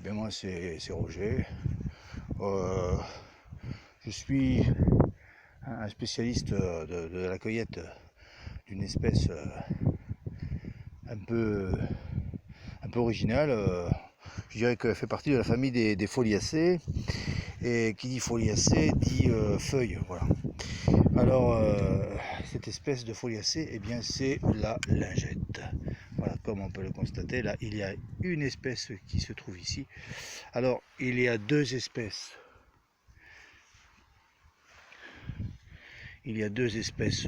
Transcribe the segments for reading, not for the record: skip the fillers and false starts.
bien moi c'est Roger. Je suis un spécialiste de la cueillette d'une espèce un peu originale. Je dirais qu'elle fait partie de la famille des foliacées. Et qui dit foliacée dit feuilles. Voilà. Alors cette espèce de foliacée, eh bien c'est la lingette. Voilà, comme on peut le constater, là il y a une espèce qui se trouve ici. Alors il y a deux espèces. Il y a deux espèces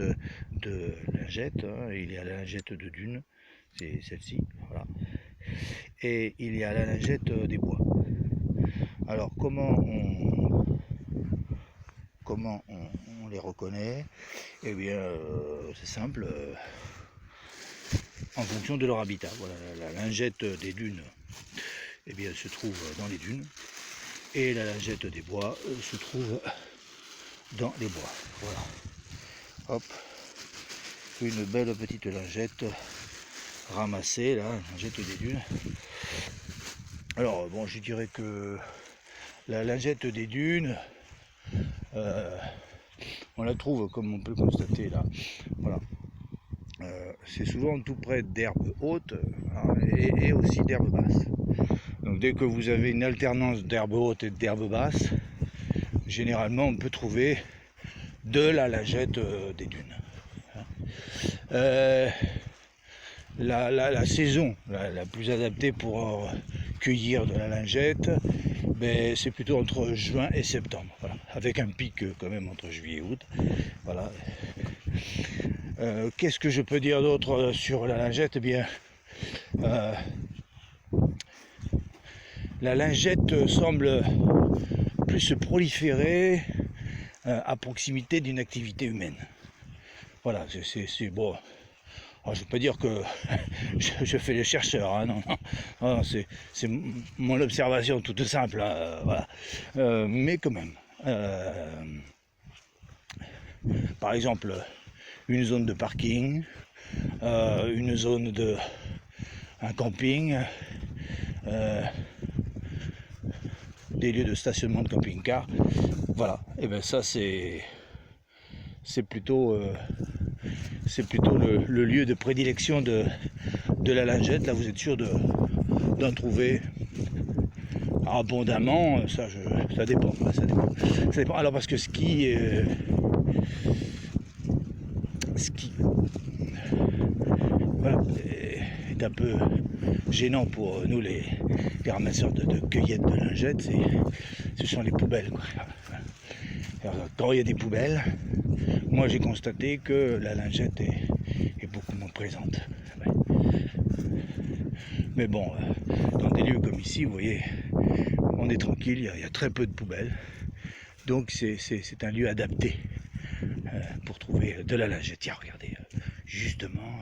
de lingettes. Il y a la lingette de dune, c'est celle-ci, voilà. Et il y a la lingette des bois. Alors comment on les reconnaît? Eh bien c'est simple, en fonction de leur habitat. Voilà, la lingette des dunes, eh bien, se trouve dans les dunes, et la lingette des bois se trouve dans les bois. Voilà. Hop, une belle petite lingette ramassée, là, lingette des dunes. Alors bon, je dirais que la lingette des dunes, on la trouve, comme on peut le constater là, voilà. C'est souvent tout près d'herbes hautes et aussi d'herbes basses. Donc dès que vous avez une alternance d'herbes hautes et d'herbes basses, généralement on peut trouver de la lingette des dunes. La saison la plus adaptée pour cueillir de la lingette, ben, c'est plutôt entre juin et septembre, voilà, avec un pic quand même entre juillet et août. Voilà. Qu'est-ce que je peux dire d'autre sur la lingette? Eh bien, la lingette semble plus se proliférer à proximité d'une activité humaine. Voilà, c'est bon. Alors, je ne veux pas dire que je fais le chercheur, hein, non, c'est mon observation toute simple, voilà. Mais quand même, par exemple, une zone de parking, une zone de un camping, des lieux de stationnement de camping-car, voilà. Et bien ça c'est plutôt le lieu de prédilection de la lingette. Là vous êtes sûr d'en trouver abondamment. Ça dépend, ça dépend. Alors parce que ce qui voilà, est un peu gênant pour nous les ramasseurs de cueillettes de lingettes, ce sont les poubelles, quoi. Alors, quand il y a des poubelles, moi j'ai constaté que la lingette est beaucoup moins présente. Ouais. Mais bon, dans des lieux comme ici, vous voyez, on est tranquille, il y a très peu de poubelles, donc c'est un lieu adapté pour trouver de la lingette. Tiens, regardez, justement,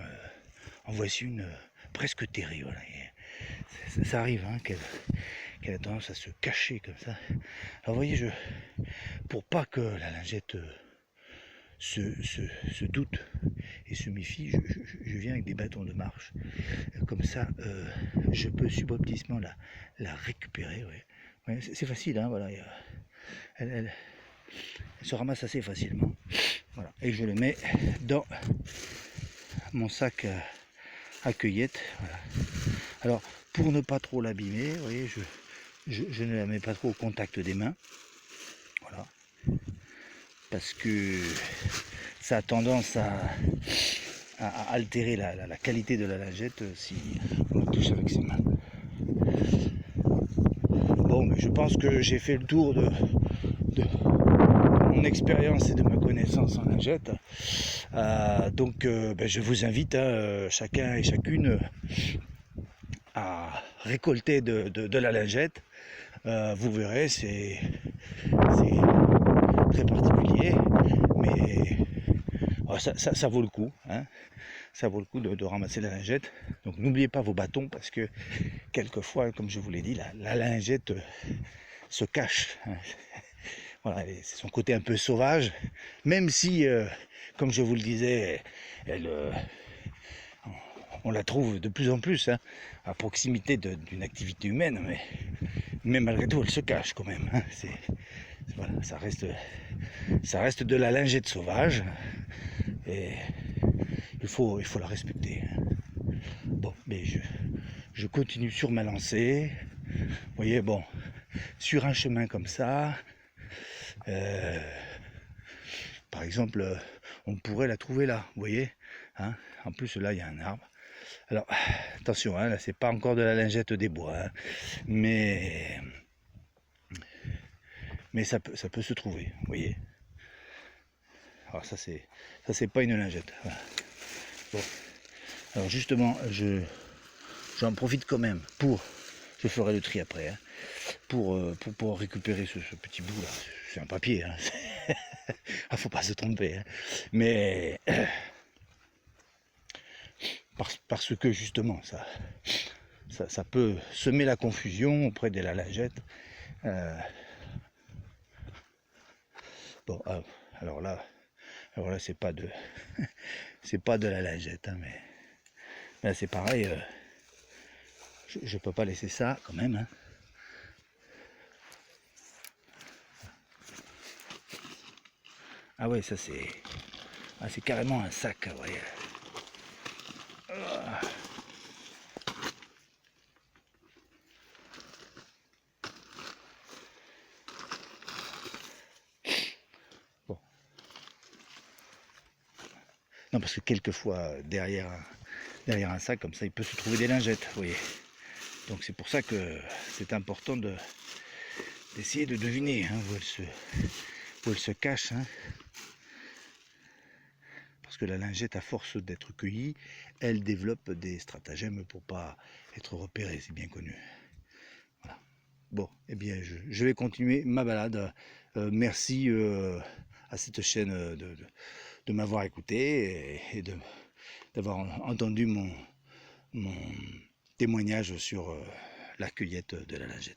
en voici une presque terrée. Voilà. Ça arrive hein, qu'elle a tendance à se cacher comme ça. Alors vous voyez, pour pas que la lingette se doute et se méfie, je viens avec des bâtons de marche. Comme ça, je peux subrepticement la récupérer. Ouais. Ouais, c'est facile, hein, voilà. Elle se ramasse assez facilement. Voilà. Et je le mets dans mon sac à cueillette. Voilà. Alors, pour ne pas trop l'abîmer, vous voyez, je ne la mets pas trop au contact des mains. Voilà. Parce que ça a tendance à altérer la qualité de la lingette si on la touche avec ses mains. Bon, mais je pense que j'ai fait le tour de mon expérience et de ma connaissance en lingette. Donc je vous invite, chacun et chacune, à récolter de la lingette. Vous verrez, c'est très particulier, mais ça vaut le coup, hein. Ça vaut le coup de ramasser la lingette. Donc n'oubliez pas vos bâtons, parce que quelquefois, comme je vous l'ai dit, la lingette se cache, hein. Voilà, c'est son côté un peu sauvage, même si, comme je vous le disais, on la trouve de plus en plus hein, à proximité d'une activité humaine, mais malgré tout elle se cache quand même. Hein. Voilà, ça reste de la lingette sauvage et il faut la respecter. Hein. Bon, mais je continue sur ma lancée. Vous voyez, bon, sur un chemin comme ça, par exemple, on pourrait la trouver là, vous voyez hein. En plus, là, il y a un arbre. Alors, attention, hein, là, c'est pas encore de la lingette des bois, hein, mais ça peut se trouver, vous voyez. Alors ça, c'est pas une lingette. Voilà. Bon. Alors justement, j'en profite quand même je ferai le tri après, hein, pour pouvoir récupérer ce petit bout là. C'est un papier, hein. Ah, faut pas se tromper, hein. Mais parce que justement ça peut semer la confusion auprès de la lingette. Bon, alors là c'est pas de c'est pas de la lingette, hein, mais là c'est pareil. Je peux pas laisser ça quand même. Hein. Ah ouais, ça c'est carrément un sac, ouais. Bon. Non, parce que quelquefois derrière un sac comme ça, il peut se trouver des lingettes, vous voyez. Donc c'est pour ça que c'est important d'essayer de deviner hein, où elle se cache. Hein. Parce que la lingette, à force d'être cueillie, elle développe des stratagèmes pour pas être repérée, c'est bien connu. Voilà. Bon, eh bien, je vais continuer ma balade. Merci à cette chaîne de m'avoir écouté et d'avoir entendu mon témoignage sur la cueillette de la lingette.